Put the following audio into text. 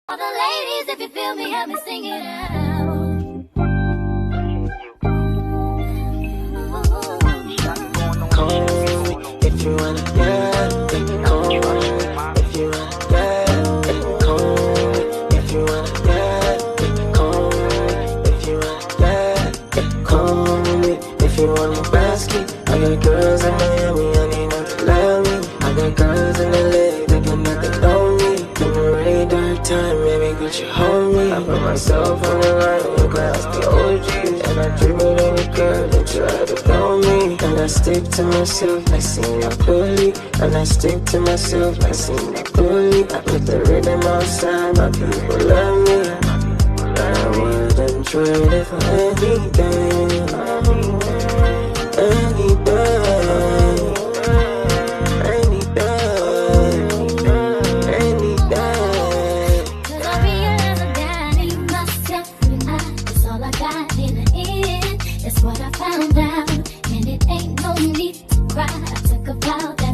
All the ladies, if you feel me, help me sing it out. Call me if you wanna get. Call me if you wanna get. Call me if you wanna get. Call me if you wanna get. Call me if you wanna basket. I got girls in Miami, I need them to love me. I got girls in LA, they can nothing know me. In the rain dark time, maybe could you hold me? I put myself on the line, you glass the OGs. And I dream of any girl that try to know me. And I stick to myself, I seen a bully. And I stick to myself, I seen a bully. I put the rhythm outside, my people love me. I wouldn't trade it for anything. That's what I found out, and it ain't no need to cry. I took a vow.